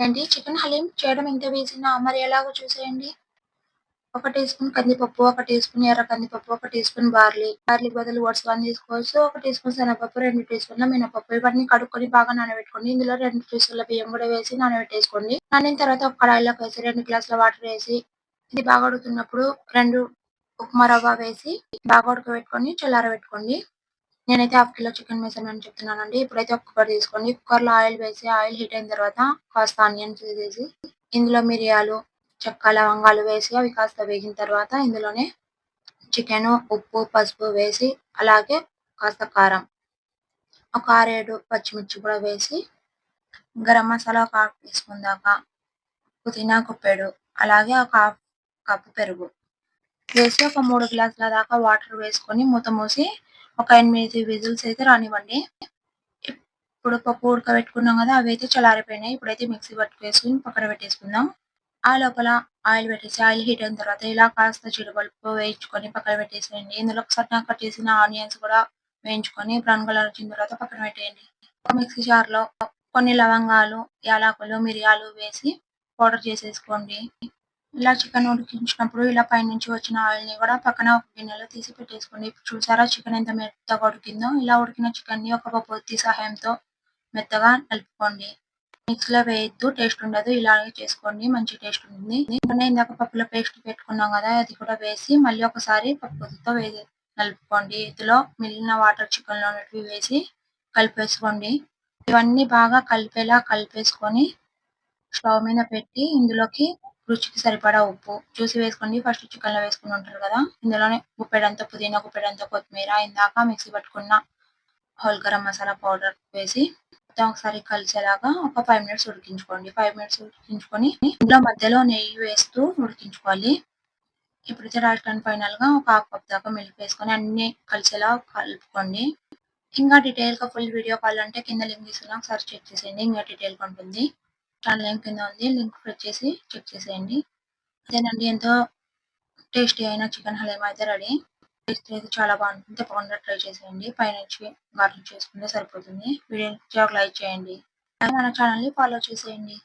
ఏంటి చికెన్ హలీం చేయడం ఇంత ఈజీనా? మరి ఎలాగో చూసేయండి. ఒక టీ స్పూన్ కందిపప్పు, ఒక టీ స్పూన్ ఎర్ర కందిపప్పు, ఒక టీ స్పూన్ బార్లీకి బదులు ఓట్స్ గాని తీసుకోవచ్చు. ఒక టీ స్పూన్ శనగపప్పు, 2 టీ స్పూన్ల మినపప్పు ఇవన్నీ కడుక్కొని బాగా నానబెట్టుకోండి. ఇందులో 2 టీ బియ్యం కూడా వేసి నానబెట్టేసుకోండి. నానిన తర్వాత ఒక కడాయిలోకి వేసి 2 గ్లాసుల వాటర్ వేసి ఇది బాగా ఉడుకుతున్నప్పుడు 2 ఉప్మా రవ్వ వేసి బాగా ఉడకబెట్టుకొని చల్లారబెట్టుకోండి. నేనైతే హాఫ్ కిలో చికెన్ మెజర్‌మెంట్ చెప్తున్నానండి. ఇప్పుడైతే ఒక కుక్కర్ తీసుకోండి. కుక్కర్‌లో ఆయిల్ వేసి ఆయిల్ హీట్ అయిన తర్వాత కాస్త ఆనియన్స్ వేసి ఇందులో మిరియాలు, చెక్క, లవంగాలు వేసి అవి కాస్త వేగిన తర్వాత ఇందులోనే చికెను, ఉప్పు, పసుపు వేసి అలాగే కాస్త కారం, ఒక 6, 7 పచ్చిమిర్చి కూడా వేసి గరం మసాలా ఒక హాఫ్ టీ స్పూన్ దాకా, పుదీనా గుప్పెడు, అలాగే ఒక హాఫ్ కప్పు పెరుగు వేసి ఒక 3 గ్లాసుల దాకా వాటర్ వేసుకొని మూత మూసి ఒక 8 విజిల్స్ అయితే రానివ్వండి. ఇప్పుడు పప్పు ఉడకబెట్టుకున్నాం కదా! అవైతే చల్లారిపోయినాయి. ఇప్పుడైతే మిక్సీ పట్టుకేసుకొని పక్కన పెట్టేసుకుందాం. ఆ లోపల ఆయిల్ పెట్టేసి ఆయిల్ హీట్ అయిన తర్వాత ఇలా కాస్త జీడిపప్పు వేయించుకొని పక్కన పెట్టేసేయండి. ఇందులో సన్నగా కట్ చేసిన ఆనియన్స్ కూడా వేయించుకొని బ్రౌన్ కలర్ వచ్చిన తర్వాత పక్కన పెట్టేయండి. ఒక మిక్సీ జార్‌లో కొన్ని లవంగాలు, యాలకులు, మిరియాలు వేసి పౌడర్ చేసేసుకోండి. ఇలా చికెన్ ఉడికించినప్పుడు ఇలా పైనుంచి వచ్చిన ఆయిల్‌ని కూడా పక్కన ఒక గిన్నెలో తీసి పెట్టేసుకోండి. ఇప్పుడు చూసారా చికెన్ ఎంత మెత్తగా ఉడికిందో? ఇలా ఉడికిన చికెన్‌ని ఒక పప్పుగుత్తి సహాయంతో మెత్తగా నలుపుకోండి. మిక్సీలో వేయొద్దు, టేస్ట్ ఉండదు. ఇలాగే చేసుకోండి, మంచి టేస్ట్ ఉంటుంది. ఇందాక పప్పులో పేస్ట్ పెట్టుకున్నాం కదా! అది కూడా వేసి మళ్ళీ ఒకసారి పప్పుగుత్తితో నలుపుకోండి. ఇందులో మిగిలిన వాటర్ చికెన్‌లో ఉన్నటివి వేసి కలిపేసుకోండి. ఇవన్నీ బాగా కలిపేలా కలిపేసుకొని స్టవ్ మీద పెట్టి ఇందులోకి రుచికి సరిపడా ఉప్పు చూసి వేసుకోండి. ఫస్ట్ చికెన్‌లో వేసుకొని ఉంటారు కదా! ఇందులోనే గుప్పెడంత పుదీనా, గుప్పెడంత కొత్తిమీర, ఇందాక మిక్సీ పట్టుకున్న హోల్ గరం మసాలా పౌడర్ వేసి మొత్తం ఒకసారి కలిసేలాగా ఒక 5 మినిట్స్ ఉడికించుకోండి. 5 మినిట్స్ ఉడికించుకొని ఇందులో మధ్యలో నెయ్యి వేస్తూ ఉడికించుకోవాలి. ఇప్పుడైతే లాస్ట్ అండ్ ఫైనల్‌గా ఒక హాఫ్ కప్ దాకా మిల్క్ వేసుకొని అన్నీ కలిసేలా కలుపుకోండి. ఇంకా డీటెయిల్‌గా ఫుల్ వీడియో కావాలంటే కింద లింక్ ఇస్తున్నా, ఒకసారి చెక్ చేసేయండి. ఇంకా డీటెయిల్‌గా ఉంటుంది. ఛానల్ లింక్ కింద ఉంది. లింక్ క్లిక్ చేసి చెక్ చేసేయండి. అదేనండి, ఎంతో టేస్టీ అయిన చికెన్ హలీం అయితే రెడీ. టేస్ట్ అయితే చాలా బాగుంటుంది. తప్పకుండా ట్రై చేసేయండి. పైనుంచి గార్నిష్ చేసుకుంటే సరిపోతుంది. వీడియో నచ్చితే ఒక లైక్ చేయండి. అలాగే మన ఛానల్‌ని ఫాలో చేసేయండి.